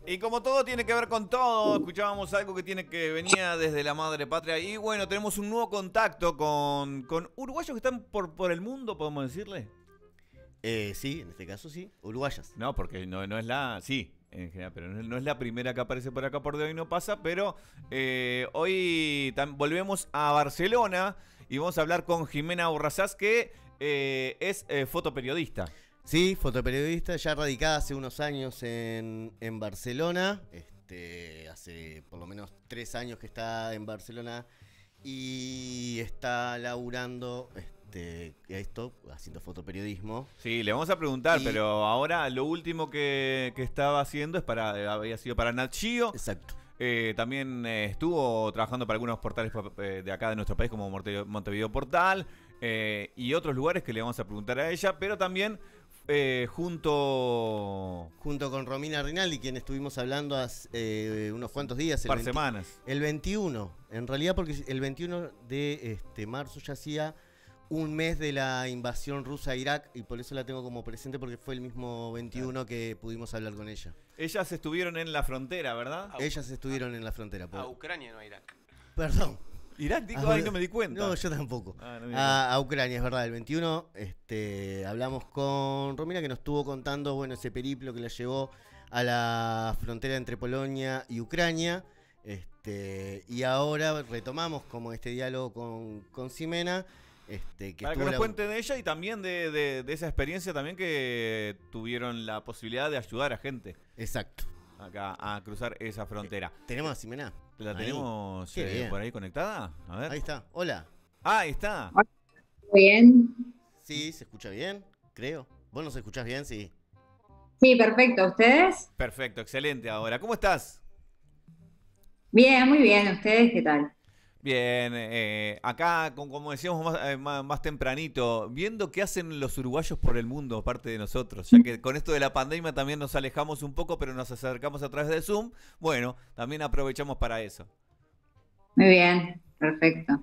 Y como todo tiene que ver con todo, escuchábamos algo que venía desde la madre patria. Y bueno, tenemos un nuevo contacto con uruguayos que están por el mundo, podemos decirle. Sí, en este caso sí, uruguayas. No, porque no es la. Sí, en general, pero no es la primera que aparece por acá por de hoy no pasa. Pero hoy volvemos a Barcelona y vamos a hablar con Jimena Borrazás, que es fotoperiodista. Sí, fotoperiodista, ya radicada hace unos años en Barcelona. Hace por lo menos 3 años que está en Barcelona y está laburando haciendo fotoperiodismo. Sí, le vamos a preguntar, Y, pero ahora lo último que estaba haciendo había sido para Nat Geo. exacto. También estuvo trabajando para algunos portales de acá de nuestro país, como Montevideo Portal, y otros lugares que le vamos a preguntar a ella, pero también junto Junto con Romina Rinaldi, quien estuvimos hablando hace unos cuantos días. par semanas. El 21, en realidad, porque el 21 de marzo ya hacía un mes de la invasión rusa a Irak, y por eso la tengo como presente, porque fue el mismo 21 que pudimos hablar con ella. Ellas estuvieron en la frontera, ¿verdad? Ellas estuvieron en la frontera. A Ucrania, no a Irak. Perdón. Irak, digo, ahí no me di cuenta. No, yo tampoco. No me di A Ucrania, es verdad. El 21 hablamos con Romina, que nos estuvo contando, bueno, ese periplo que la llevó a la frontera entre Polonia y Ucrania. Y ahora retomamos como este diálogo con Ximena. Para que nos cuente de ella y también de esa experiencia también que tuvieron la posibilidad de ayudar a gente. Exacto. Acá a cruzar esa frontera. ¿Tenemos a Ximena? ¿La Ahí. tenemos por ahí conectada? A ver. Ahí está. Hola. Ah, ahí está. Muy bien. Sí, ¿se escucha bien? Creo. ¿Vos nos escuchás bien? Sí. Sí, perfecto. ¿Ustedes? Perfecto, excelente ahora. ¿Cómo estás? Bien, muy bien. ¿Ustedes qué tal? Bien, acá, como decíamos más tempranito, viendo qué hacen los uruguayos por el mundo, aparte de nosotros, ya que con esto de la pandemia también nos alejamos un poco, pero nos acercamos a través de Zoom, bueno, también aprovechamos para eso. Muy bien, perfecto.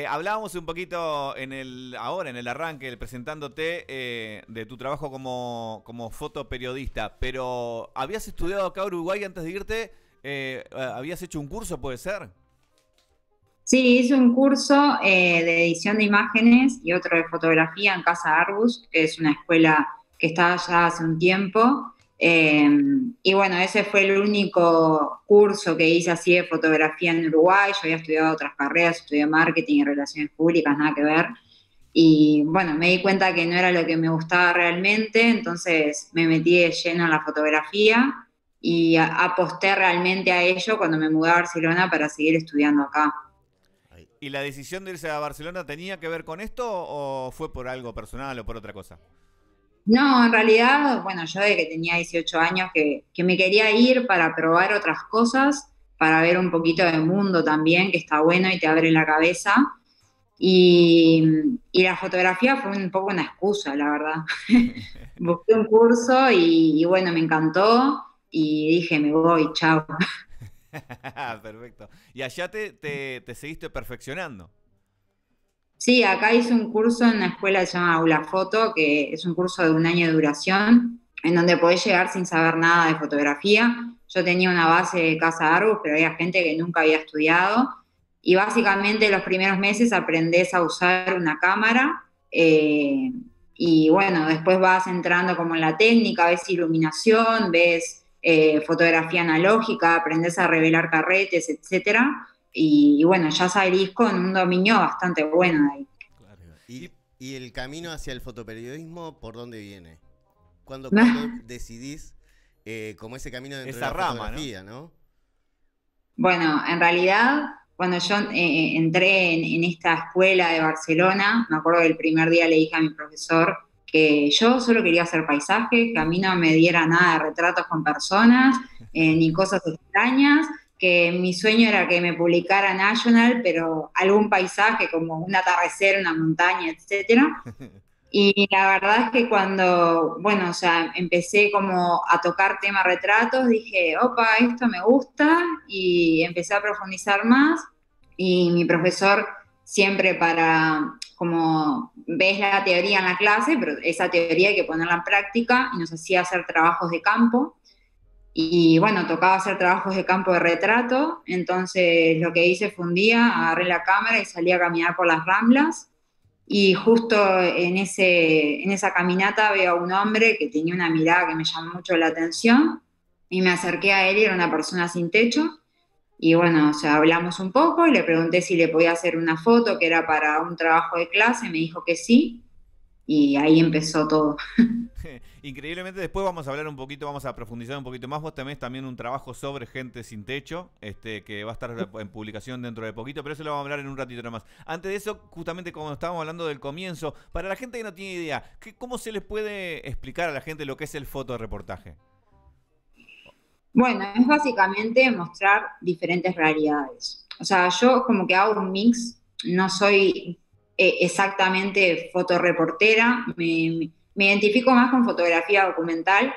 Hablábamos un poquito ahora en el arranque, presentándote de tu trabajo como fotoperiodista, pero ¿habías estudiado acá en Uruguay antes de irte? ¿Habías hecho un curso, puede ser? Sí, hice un curso de edición de imágenes y otro de fotografía en Casa Arbus, que es una escuela que está ya hace un tiempo. Y bueno, ese fue el único curso que hice así de fotografía en Uruguay. Yo había estudiado otras carreras, estudié marketing y relaciones públicas, nada que ver. Y bueno, me di cuenta que no era lo que me gustaba realmente, entonces me metí de lleno en la fotografía y aposté realmente a ello cuando me mudé a Barcelona para seguir estudiando acá. ¿Y la decisión de irse a Barcelona tenía que ver con esto o fue por algo personal o por otra cosa? No, en realidad, bueno, yo desde que tenía 18 años que me quería ir para probar otras cosas, para ver un poquito del mundo también, que está bueno y te abre la cabeza. Y, y la fotografía fue un poco una excusa, la verdad. Busqué un curso y bueno, me encantó y dije, me voy, chao. Perfecto. Y allá te seguiste perfeccionando. Sí, acá hice un curso en una escuela que se llama Aula Foto, que es un curso de un año de duración, en donde podés llegar sin saber nada de fotografía. Yo tenía una base de Casa Arbus, pero había gente que nunca había estudiado. Y básicamente los primeros meses aprendés a usar una cámara y bueno, después vas entrando como en la técnica, ves iluminación, ves fotografía analógica, aprendés a revelar carretes, etcétera. Y bueno, ya salís con un dominio bastante bueno de ahí. Claro. ¿Y el camino hacia el fotoperiodismo por dónde viene? ¿Cuándo decidís como ese camino dentro Esa de la rama, fotografía, ¿no? Bueno, en realidad, cuando yo entré en esta escuela de Barcelona, me acuerdo que el primer día le dije a mi profesor que yo solo quería hacer paisajes, que a mí no me diera nada de retratos con personas, ni cosas extrañas, que mi sueño era que me publicara National, pero algún paisaje como un atardecer, una montaña, etcétera. Y la verdad es que cuando, bueno, o sea, empecé como a tocar tema retratos, dije, opa, esto me gusta, y empecé a profundizar más, y mi profesor siempre para, como ves la teoría en la clase, pero esa teoría hay que ponerla en práctica, y nos hacía hacer trabajos de campo, Y bueno, tocaba hacer trabajos de campo de retrato, entonces lo que hice fue un día, agarré la cámara y salí a caminar por las Ramblas. Y justo en esa caminata veo a un hombre que tenía una mirada que me llamó mucho la atención y me acerqué a él y era una persona sin techo. Y bueno, o sea, hablamos un poco y le pregunté si le podía hacer una foto que era para un trabajo de clase, me dijo que sí y ahí empezó todo. Increíblemente después vamos a hablar un poquito, vamos a profundizar un poquito más. Vos tenés también un trabajo sobre gente sin techo, que va a estar en publicación dentro de poquito, pero eso lo vamos a hablar en un ratito nomás. Antes de eso, justamente como estábamos hablando del comienzo, para la gente que no tiene idea, ¿cómo se les puede explicar a la gente lo que es el fotoreportaje? Bueno, es básicamente mostrar diferentes realidades. O sea, yo como que hago un mix, no soy exactamente fotoreportera, me identifico más con fotografía documental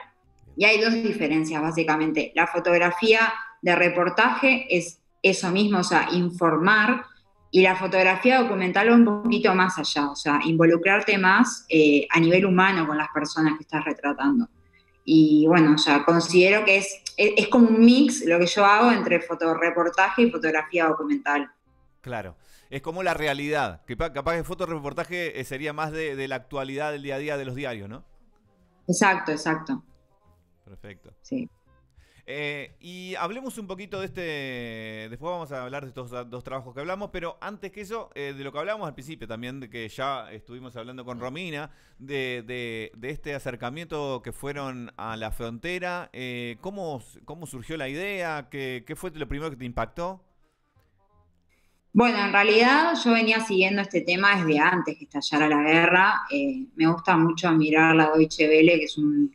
y hay dos diferencias básicamente. La fotografía de reportaje es eso mismo, o sea, informar, y la fotografía documental va un poquito más allá, o sea, involucrarte más a nivel humano con las personas que estás retratando. Y bueno, o sea, considero que es como un mix lo que yo hago entre fotoreportaje y fotografía documental. Claro, es como la realidad, que capaz que fotoreportaje sería más de la actualidad del día a día de los diarios, ¿no? Exacto, exacto. Perfecto. Sí. Y hablemos un poquito de después vamos a hablar de estos dos trabajos que hablamos, pero antes que eso, de lo que hablábamos al principio también, de que ya estuvimos hablando con Romina, de este acercamiento que fueron a la frontera, ¿cómo surgió la idea? ¿Qué fue lo primero que te impactó? Bueno, en realidad yo venía siguiendo este tema desde antes que estallara la guerra. Me gusta mucho mirar la Deutsche Welle, que es un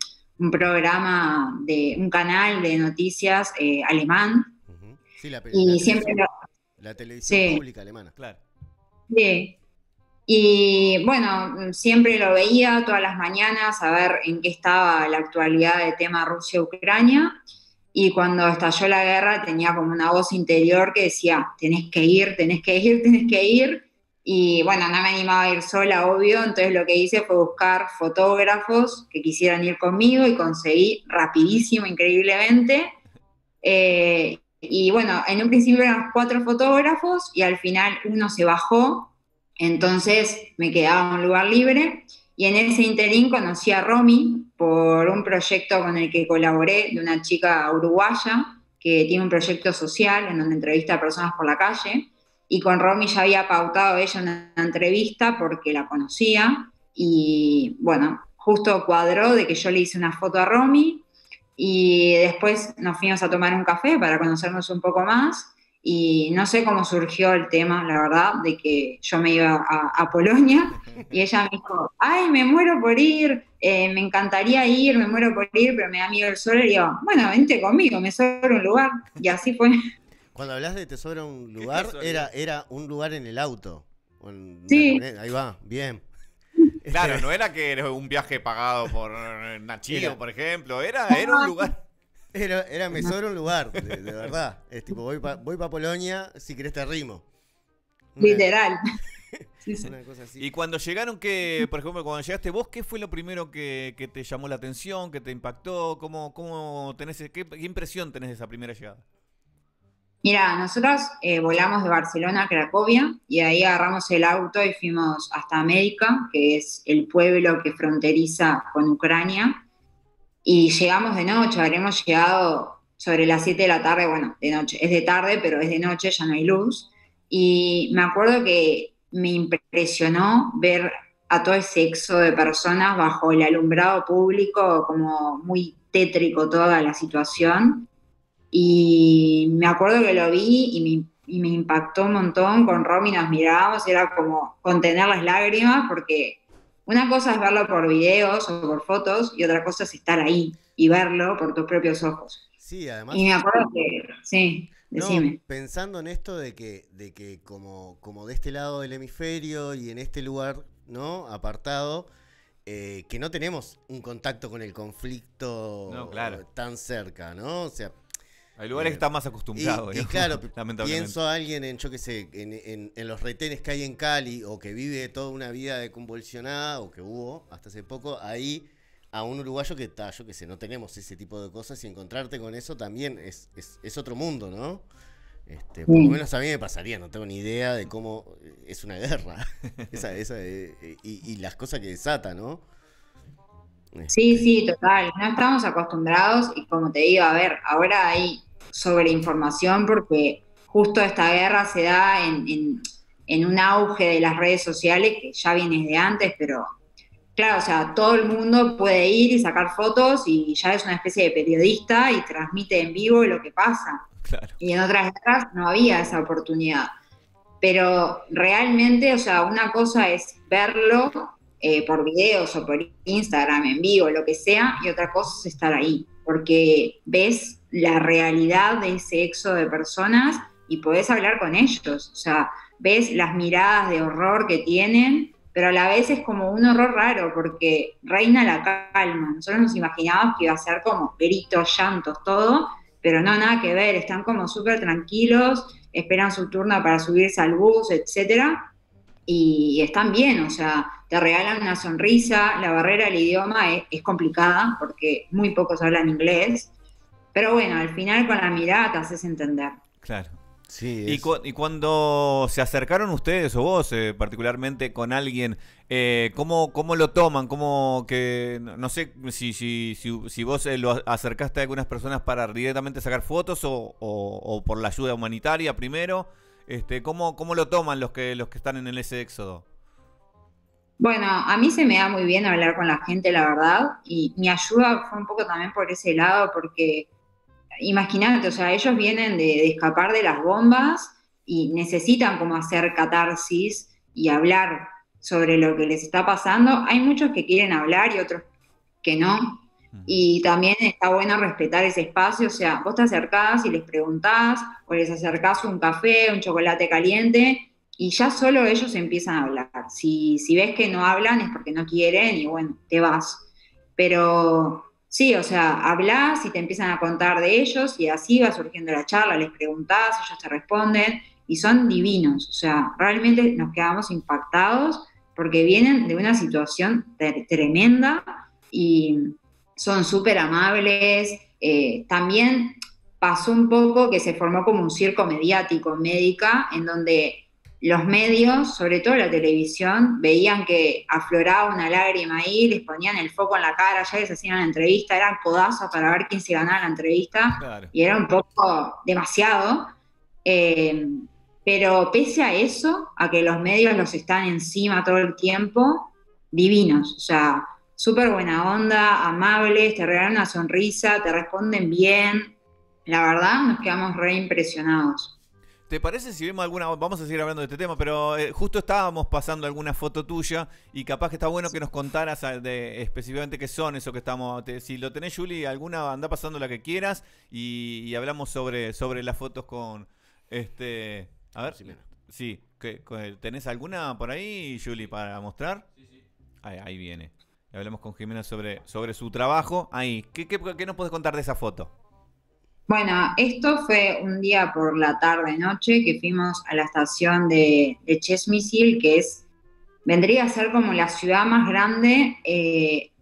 programa un canal de noticias alemán. Ujú. Sí, Y siempre la televisión sí, pública alemana. Claro. sí. Y bueno, siempre lo veía todas las mañanas a ver en qué estaba la actualidad del tema Rusia-Ucrania. Y cuando estalló la guerra tenía como una voz interior que decía, tenés que ir, tenés que ir, tenés que ir. Y bueno, no me animaba a ir sola, obvio, entonces lo que hice fue buscar fotógrafos que quisieran ir conmigo y conseguí rapidísimo, increíblemente. Y bueno, en un principio eran 4 fotógrafos y al final uno se bajó, entonces me quedaba un lugar libre y en ese interín conocí a Romy por un proyecto con el que colaboré de una chica uruguaya que tiene un proyecto social en donde entrevista a personas por la calle y con Romy ya había pautado ella una entrevista porque la conocía y bueno, justo cuadró de que yo le hice una foto a Romy y después nos fuimos a tomar un café para conocernos un poco más y no sé cómo surgió el tema, la verdad, de que yo me iba a Polonia y ella me dijo, ay, me muero por ir, me encantaría ir, me muero por ir, pero me da miedo el sol. Y yo, bueno, vente conmigo, me sobra un lugar. Y así fue. Cuando hablas de te sobra un Qué lugar, casualidad. era un lugar en el auto. O en una Sí, camioneta. Ahí va, bien. Claro, no era que era un viaje pagado por Nachío, Era, por ejemplo, era un lugar. me sobra un lugar, de verdad. Es tipo, voy pa Polonia, si querés te arrimo. Una, literal. Sí, sí. una cosa así. Y cuando llegaron, por ejemplo, cuando llegaste vos, ¿qué fue lo primero que te llamó la atención, que te impactó? ¿Cómo tenés, qué impresión tenés de esa primera llegada? Mira, nosotros volamos de Barcelona a Cracovia y ahí agarramos el auto y fuimos hasta América, que es el pueblo que fronteriza con Ucrania. Y llegamos de noche, habremos llegado sobre las 7 de la tarde, bueno, de noche, es de tarde, pero es de noche, ya no hay luz. Y me acuerdo que me impresionó ver a todo ese éxodo de personas bajo el alumbrado público, como muy tétrico toda la situación. Y me acuerdo que lo vi y me impactó un montón. Con Romy nos mirábamos, era como contener las lágrimas, porque una cosa es verlo por videos o por fotos y otra cosa es estar ahí y verlo por tus propios ojos. Sí, Y además, me acuerdo que, sí, no, decime. pensando en esto de que como de este lado del hemisferio y en este lugar, ¿no? Apartado, que no tenemos un contacto con el No, claro. conflicto tan cerca, ¿no? O sea, Hay lugares que eh, están más acostumbrados, y digamos, claro, lamentablemente. pienso a alguien en, yo qué sé, en los retenes que hay en Cali o que vive toda una vida de convulsionada o que hubo hasta hace poco, ahí a un uruguayo que está, yo qué sé, no tenemos ese tipo de cosas y encontrarte con eso también es otro mundo, ¿no? Por lo Sí. menos a mí me pasaría, no tengo ni idea de cómo es una guerra y las cosas que desata, ¿no? Sí, Este, sí, total. No estamos acostumbrados y como te digo, a ver, ahora hay sobreinformación porque justo esta guerra se da en un auge de las redes sociales que ya viene de antes, pero claro, o sea, todo el mundo puede ir y sacar fotos y ya es una especie de periodista y transmite en vivo lo que pasa. Claro, Y en otras guerras no había esa oportunidad. Pero realmente, o sea, una cosa es verlo por videos o por Instagram en vivo, lo que sea, y otra cosa es estar ahí, porque ves la realidad de ese éxodo de personas y podés hablar con ellos, o sea, ves las miradas de horror que tienen, pero a la vez es como un horror raro, porque reina la calma. Nosotros nos imaginábamos que iba a ser como gritos, llantos, todo, pero no, nada que ver, están como súper tranquilos, esperan su turno para subirse al bus, etcétera, y están bien, o sea, te regalan una sonrisa, la barrera del idioma es complicada porque muy pocos hablan inglés, pero bueno, al final con la mirada te haces entender. claro. sí, Y cuando se acercaron ustedes o vos particularmente con alguien, ¿cómo lo toman? ¿Cómo que no sé si vos lo acercaste a algunas personas para directamente sacar fotos o por la ayuda humanitaria primero? ¿Cómo lo toman los que están en ese éxodo? Bueno, a mí se me da muy bien hablar con la gente, la verdad, y mi ayuda fue un poco también por ese lado, porque imagínate, o sea, ellos vienen de escapar de las bombas y necesitan como hacer catarsis y hablar sobre lo que les está pasando. Hay muchos que quieren hablar y otros que no. Ujú. Y también está bueno respetar ese espacio, o sea, vos te acercás y les preguntás, o les acercás un café, un chocolate caliente, y ya solo ellos empiezan a hablar. Si ves que no hablan es porque no quieren y bueno, te vas. Pero sí, o sea, hablás y te empiezan a contar de ellos y así va surgiendo la charla, les preguntás, ellos te responden y son divinos, o sea, realmente nos quedamos impactados porque vienen de una situación tremenda y son súper amables. También pasó un poco que se formó como un circo mediático, médica, en donde los medios, sobre todo la televisión, veían que afloraba una lágrima ahí, les ponían el foco en la cara, ya les hacían la entrevista, eran codazos para ver quién se ganaba la entrevista, Claro. y era un poco demasiado. Eh, pero pese a eso, a que los medios los están encima todo el tiempo, divinos, o sea, súper buena onda, amables, te regalan una sonrisa, te responden bien. La verdad, nos quedamos re impresionados. ¿Te parece si vemos alguna? Vamos a seguir hablando de este tema, pero justo estábamos pasando alguna foto tuya y capaz que está bueno que nos contaras específicamente qué son eso que estamos. Si lo tenés, Juli, alguna anda pasando la que quieras y hablamos sobre las fotos con A ver, Jimena. sí, ¿tenés alguna por ahí, Juli, para mostrar? Ahí viene. Y hablamos con Jimena sobre su trabajo. Ahí, ¿qué nos puedes contar de esa foto? Bueno, esto fue un día por la tarde-noche que fuimos a la estación de Chesmisil, que vendría a ser como la ciudad más grande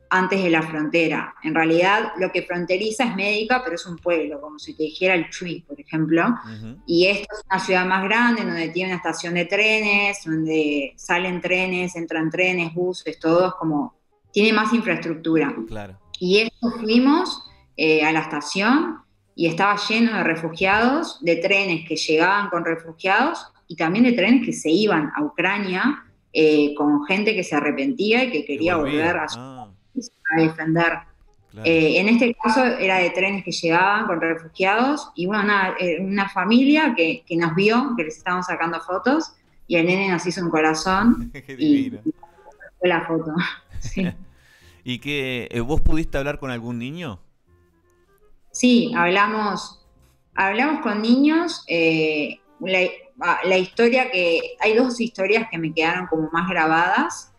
antes de la frontera. En realidad, lo que fronteriza es Médica, pero es un pueblo, como si te dijera el Chuy, por ejemplo. Ujú. Y esta es una ciudad más grande, donde tiene una estación de trenes, donde salen trenes, entran trenes, buses, todo es como, tiene más infraestructura. Claro. Y eso fuimos a la estación y estaba lleno de refugiados, de trenes que llegaban con refugiados y también de trenes que se iban a Ucrania con gente que se arrepentía y que Y quería volver volvía. a, Ah, a defender. claro. En este caso era de trenes que llegaban con refugiados y bueno, una familia que nos vio, que les estábamos sacando fotos y el nene nos hizo un corazón Qué y divino. fue la foto. Sí. ¿Y que vos pudiste hablar con algún niño? Sí, hablamos con niños. La historia hay dos historias que me quedaron como más grabadas.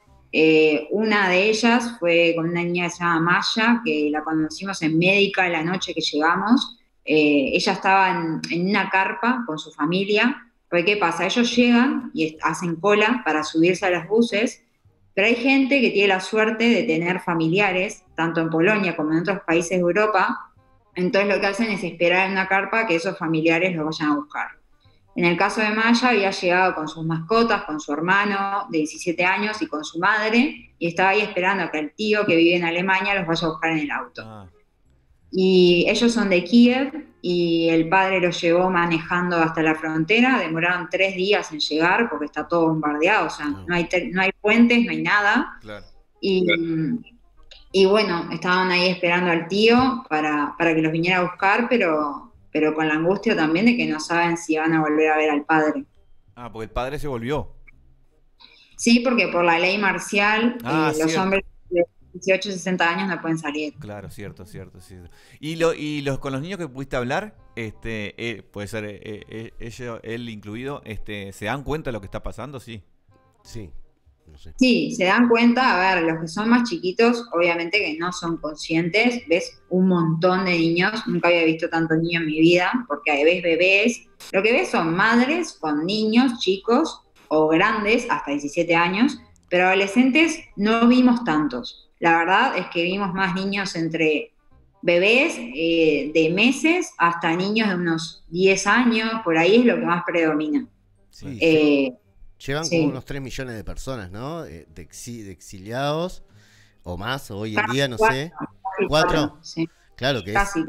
Una de ellas fue con una niña que se llama Maya, que la conocimos en Médica la noche que llegamos. Ella estaba en una carpa con su familia. Porque, ¿qué pasa? Ellos llegan y hacen cola para subirse a los buses, Pero hay gente que tiene la suerte de tener familiares, tanto en Polonia como en otros países de Europa, entonces lo que hacen es esperar en una carpa que esos familiares los vayan a buscar. En el caso de Maya había llegado con sus mascotas, con su hermano de 17 años y con su madre, y estaba ahí esperando a que el tío que vive en Alemania los vaya a buscar en el auto. Ah, Y ellos son de Kiev y el padre los llevó manejando hasta la frontera, demoraron 3 días en llegar porque está todo bombardeado, o sea, no hay puentes, no hay nada. claro. Y, y bueno, estaban ahí esperando al tío para que los viniera a buscar, pero con la angustia también de que no saben si van a volver a ver al padre. Ah, porque el padre se volvió. Sí, porque por la ley marcial los cierto. hombres de 18 60 años no pueden salir. Claro, cierto. Y con los niños que pudiste hablar, puede ser él incluido, ¿se dan cuenta de lo que está pasando? Sí. Sí, no sé. Sí, se dan cuenta, a ver, los que son más chiquitos, obviamente que no son conscientes, ves un montón de niños, nunca había visto tantos niños en mi vida, porque ahí ves bebés, lo que ves son madres con niños chicos o grandes, hasta 17 años, pero adolescentes no vimos tantos. La verdad es que vimos más niños entre bebés de meses hasta niños de unos 10 años, por ahí es lo que más predomina. Sí, llevan Sí. como unos 3 millones de personas, ¿no? De exiliados o más, hoy en día, no sé. Casi 4. sí. Claro que Casi.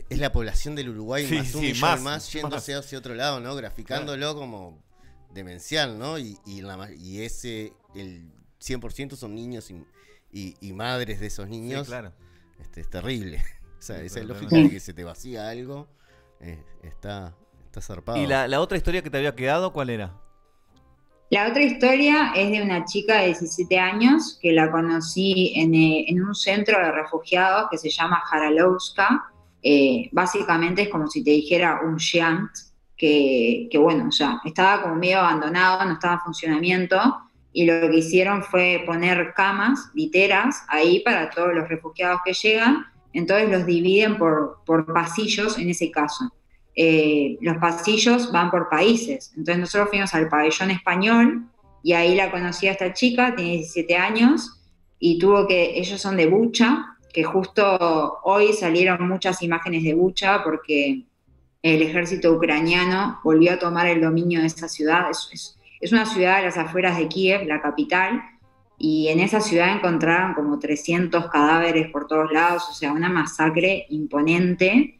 es la población del Uruguay Sí, más un sí, millón más, más yéndose hacia otro lado, ¿no? Graficándolo como demencial, ¿no? Y el 100% son niños y madres de esos niños. Sí, claro. Es terrible. O sea, Sí, esa pero lógica tremendo. de que se te vacía algo está zarpado. ¿Y la otra historia que te había quedado, cuál era? La otra historia es de una chica de 17 años que la conocí en un centro de refugiados que se llama Jaralowska. Básicamente es como si te dijera un Giant, que bueno, ya estaba como medio abandonado, no estaba en funcionamiento, y lo que hicieron fue poner camas, literas, ahí para todos los refugiados que llegan, entonces los dividen por pasillos en ese caso. Los pasillos van por países. Entonces nosotros fuimos al pabellón español y ahí la conocí a esta chica, tiene 17 años y ellos son de Bucha, que justo hoy salieron muchas imágenes de Bucha porque el ejército ucraniano volvió a tomar el dominio de esa ciudad. Es una ciudad a las afueras de Kiev, la capital, y en esa ciudad encontraron como 300 cadáveres por todos lados, o sea, una masacre imponente.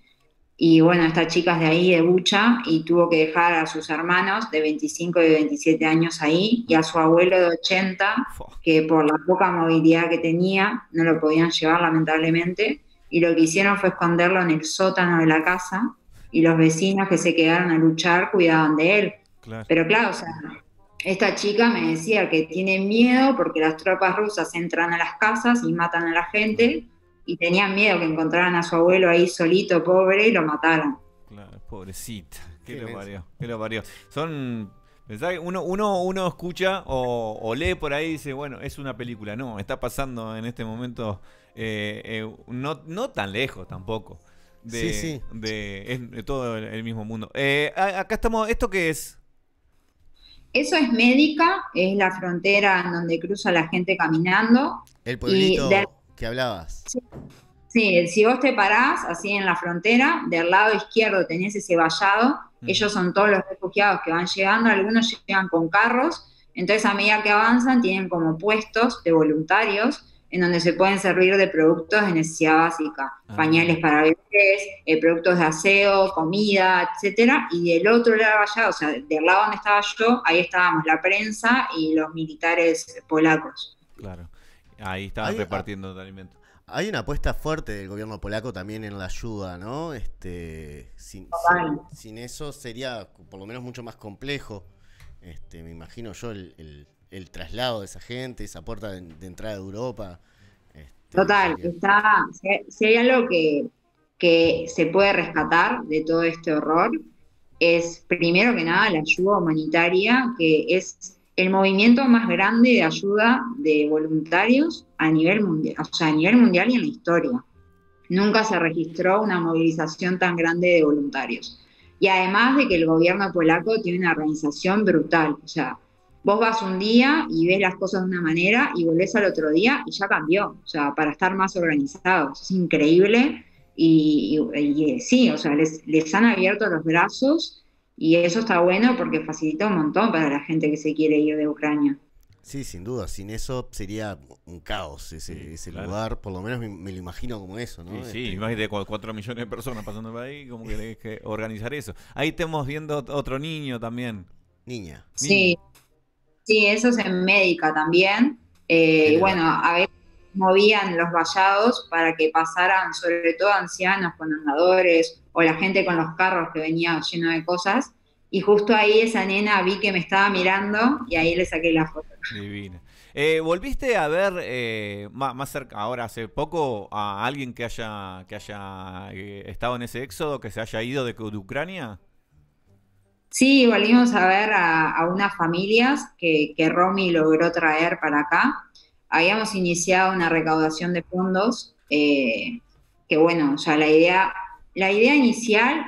Y bueno, esta chica es de ahí, de Bucha, y tuvo que dejar a sus hermanos de 25 y 27 años ahí, y a su abuelo de 80, Fua, que por la poca movilidad que tenía, no lo podían llevar lamentablemente, y lo que hicieron fue esconderlo en el sótano de la casa, y los vecinos que se quedaron a luchar cuidaban de él. claro. Pero claro, o sea, esta chica me decía que tiene miedo porque las tropas rusas entran a las casas y matan a la gente, y tenían miedo que encontraran a su abuelo ahí solito, pobre, y lo mataran. Claro, pobrecita. Qué inmenso. Qué lo parió. Pensá que uno escucha o lee por ahí y dice, bueno, es una película. No, está pasando en este momento no tan lejos tampoco. Sí. Es de todo el mismo mundo. Acá estamos, ¿esto qué es? Eso es Médica, es la frontera en donde cruza la gente caminando. El Y pueblito que hablabas. sí, si vos te parás así en la frontera, del lado izquierdo tenés ese vallado, ellos son todos los refugiados que van llegando, algunos llegan con carros, entonces a medida que avanzan tienen como puestos de voluntarios en donde se pueden servir de productos de necesidad básica, pañales para bebés, productos de aseo, comida, etcétera, y del otro lado allá, o sea, del lado donde estaba yo, ahí estábamos la prensa y los militares polacos. Claro, ahí estaban repartiendo alimentos. Hay una apuesta fuerte del gobierno polaco también en la ayuda, ¿no? Sin eso sería por lo menos mucho más complejo. Me imagino yo el traslado de esa gente, esa puerta de entrada de Europa. Total, si hay algo que se puede rescatar de todo este horror, es primero que nada la ayuda humanitaria, que es el movimiento más grande de ayuda de voluntarios a nivel mundial, o sea, a nivel mundial y en la historia. Nunca se registró una movilización tan grande de voluntarios. Y además de que el gobierno polaco tiene una organización brutal, o sea, vos vas un día y ves las cosas de una manera y volvés al otro día y ya cambió, o sea, para estar más organizados. Es increíble y sí, o sea, les han abierto los brazos y eso está bueno porque facilita un montón para la gente que se quiere ir de Ucrania. Sí, sin duda, sin eso sería un caos Sí, ese claro. lugar, por lo menos me lo imagino como eso, Sí, ¿no? sí, imagínate 4 millones de personas pasando por ahí, como que tenés que organizar eso. Ahí estamos viendo otro niño también. Niña, Niño. Sí, sí, eso es en médica también. en Y el... bueno, a veces movían los vallados para que pasaran, sobre todo ancianos con andadores o la gente con los carros que venía lleno de cosas. Y justo ahí esa nena vi que me estaba mirando y ahí le saqué la foto. Divina. ¿Volviste a ver más cerca, ahora hace poco, a alguien que haya estado en ese éxodo, que se haya ido de Ucrania? Sí, volvimos a ver a unas familias que Romy logró traer para acá. Habíamos iniciado una recaudación de fondos, que bueno, ya la idea inicial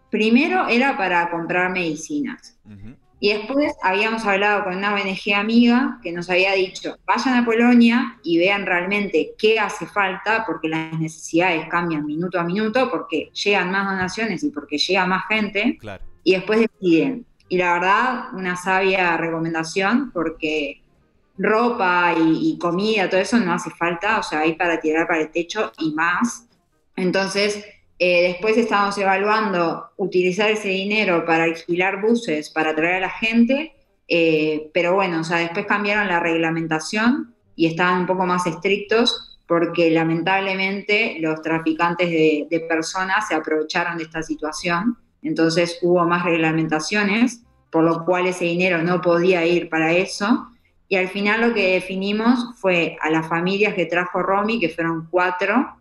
primero era para comprar medicinas. Ujú. Y después habíamos hablado con una ONG amiga que nos había dicho, vayan a Polonia y vean realmente qué hace falta, porque las necesidades cambian minuto a minuto, porque llegan más donaciones y porque llega más gente, Claro. y después deciden. Y la verdad, una sabia recomendación, porque ropa y comida, todo eso no hace falta, o sea, hay para tirar para el techo y más. Entonces, después estábamos evaluando utilizar ese dinero para alquilar buses, para traer a la gente, pero bueno, o sea, después cambiaron la reglamentación y estaban un poco más estrictos porque lamentablemente los traficantes de personas se aprovecharon de esta situación, entonces hubo más reglamentaciones, por lo cual ese dinero no podía ir para eso. Y al final lo que definimos fue a las familias que trajo Romy, que fueron 4,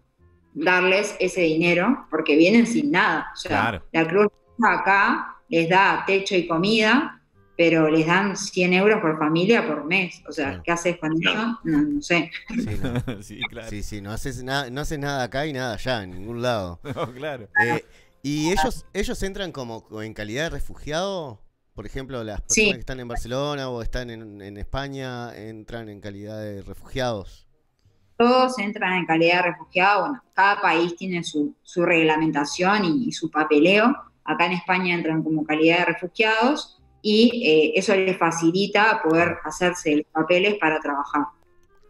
darles ese dinero, porque vienen sin nada. O sea, Claro. la Cruz Roja acá les da techo y comida, pero les dan 100 euros por familia por mes. O sea, Claro. ¿qué haces con eso? No, no sé. Sí, no. Sí, claro. Sí, sí, no haces nada, no haces nada acá y nada allá, en ningún lado. No, claro. ¿Y ellos entran como en calidad de refugiado? Por ejemplo, las personas Sí, que están en Barcelona o están en España entran en calidad de refugiados. todos entran en calidad de refugiado. Bueno, cada país tiene su reglamentación y su papeleo. Acá en España entran como calidad de refugiados y eso les facilita poder Claro, hacerse los papeles para trabajar.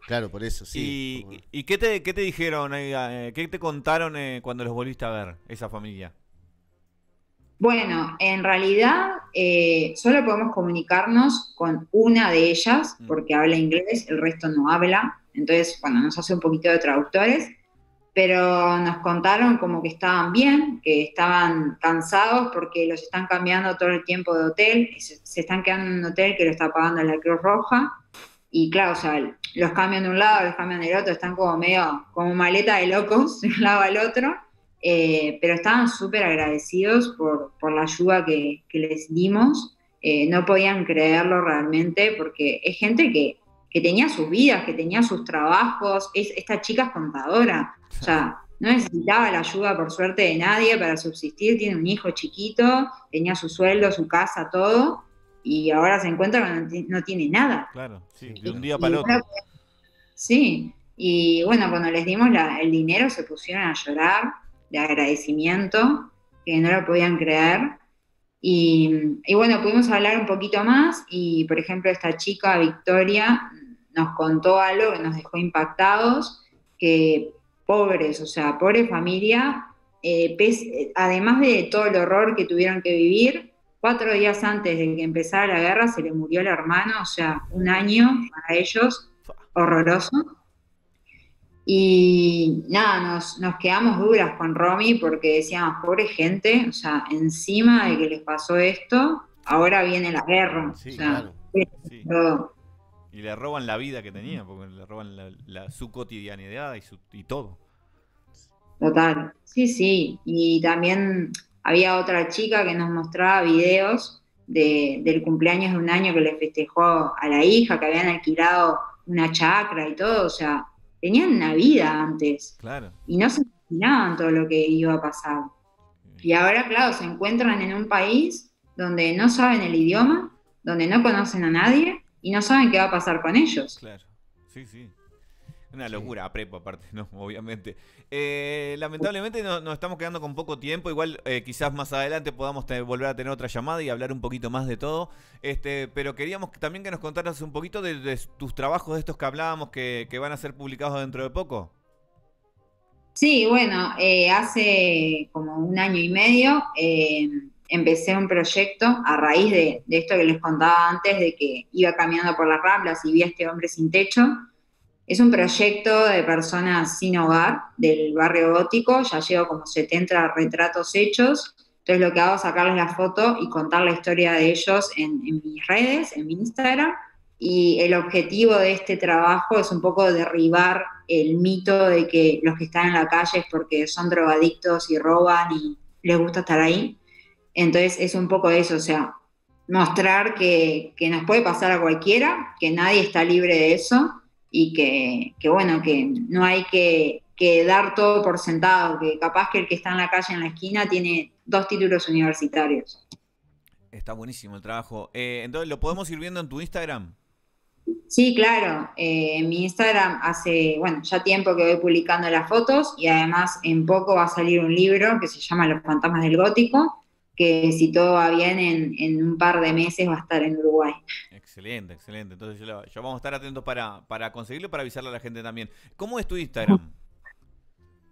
claro, por eso, sí. ¿Y qué te dijeron, qué te contaron cuando los volviste a ver, esa familia? Bueno, en realidad solo podemos comunicarnos con una de ellas Mm. porque habla inglés, el resto no habla. Entonces, bueno, nos hace un poquito de traductores, pero nos contaron como que estaban bien, que estaban cansados porque los están cambiando todo el tiempo de hotel, se están quedando en un hotel que lo está pagando la Cruz Roja, y claro, o sea, los cambian de un lado, los cambian del otro, están como medio, como maleta de locos de un lado al otro, pero estaban súper agradecidos por la ayuda que les dimos, no podían creerlo realmente, porque es gente que tenía sus vidas, que tenía sus trabajos, esta chica es contadora, o sea, no necesitaba la ayuda por suerte de nadie para subsistir, tiene un hijo chiquito, tenía su sueldo, su casa, todo, y ahora se encuentra que no tiene nada. Claro, sí, Sí, de un claro. día para Y el otro. bueno, sí, y bueno, cuando les dimos el dinero se pusieron a llorar de agradecimiento, que no lo podían creer. Y bueno, pudimos hablar un poquito más y, por ejemplo, esta chica, Victoria, nos contó algo que nos dejó impactados, que pobres, o sea, pobre familia, además de todo el horror que tuvieron que vivir, 4 días antes de que empezara la guerra se le murió el hermano, o sea, un año para ellos Fa. horroroso. Y nada, nos quedamos duras con Romy porque decíamos, pobre gente, o sea, encima de que les pasó esto, ahora viene la guerra, o Sí, sea, claro. Sí. todo. Y le roban la vida que tenía, porque le roban su cotidianidad y todo. Total, sí, sí. Y también había otra chica que nos mostraba videos del cumpleaños de un año que le festejó a la hija, que habían alquilado una chacra y todo, o sea, tenían una vida antes Claro. y no se imaginaban todo lo que iba a pasar. Y ahora, claro, se encuentran en un país donde no saben el idioma, donde no conocen a nadie y no saben qué va a pasar con ellos. Claro, sí, sí. Una Sí. locura, prepo aparte, ¿no? Obviamente. Lamentablemente nos estamos quedando con poco tiempo. Igual quizás más adelante podamos volver a tener otra llamada y hablar un poquito más de todo. Pero queríamos también que nos contaras un poquito de tus trabajos de estos que hablábamos que van a ser publicados dentro de poco. Sí, bueno, hace como un año y medio empecé un proyecto a raíz de esto que les contaba antes, de que iba caminando por las Ramblas y vi a este hombre sin techo. Es un proyecto de personas sin hogar del barrio gótico, ya llevo como 70 retratos hechos, entonces lo que hago es sacarles la foto y contar la historia de ellos en mis redes, en mi Instagram, y el objetivo de este trabajo es un poco derribar el mito de que los que están en la calle es porque son drogadictos y roban y les gusta estar ahí. Entonces es un poco eso, o sea, mostrar que nos puede pasar a cualquiera, que nadie está libre de eso y que bueno, que no hay que dar todo por sentado, que capaz que el que está en la calle, en la esquina, tiene 2 títulos universitarios. Está buenísimo el trabajo. Entonces, ¿lo podemos ir viendo en tu Instagram? Sí, claro, en mi Instagram hace, bueno, ya tiempo que voy publicando las fotos y además en poco va a salir un libro que se llama Los fantasmas del gótico, que si todo va bien en un par de meses va a estar en Uruguay. Excelente, excelente. Entonces ya vamos a estar atentos para conseguirlo y para avisarle a la gente también. ¿Cómo es tu Instagram?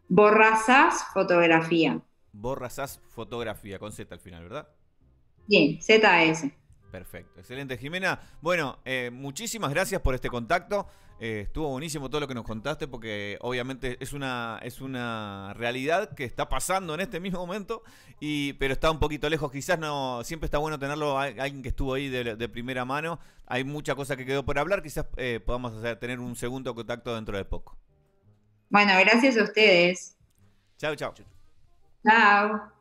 Borrazás fotografía. Borrasás fotografía, con Z al final, ¿verdad? Bien, ZS. Perfecto, excelente Jimena. Bueno, muchísimas gracias por este contacto. Estuvo buenísimo todo lo que nos contaste porque obviamente es una realidad que está pasando en este mismo momento, pero está un poquito lejos. Quizás no, siempre está bueno tenerlo alguien que estuvo ahí de primera mano. Hay mucha cosa que quedó por hablar. Quizás podamos tener un segundo contacto dentro de poco. Bueno, gracias a ustedes. Chao, chao. Chao.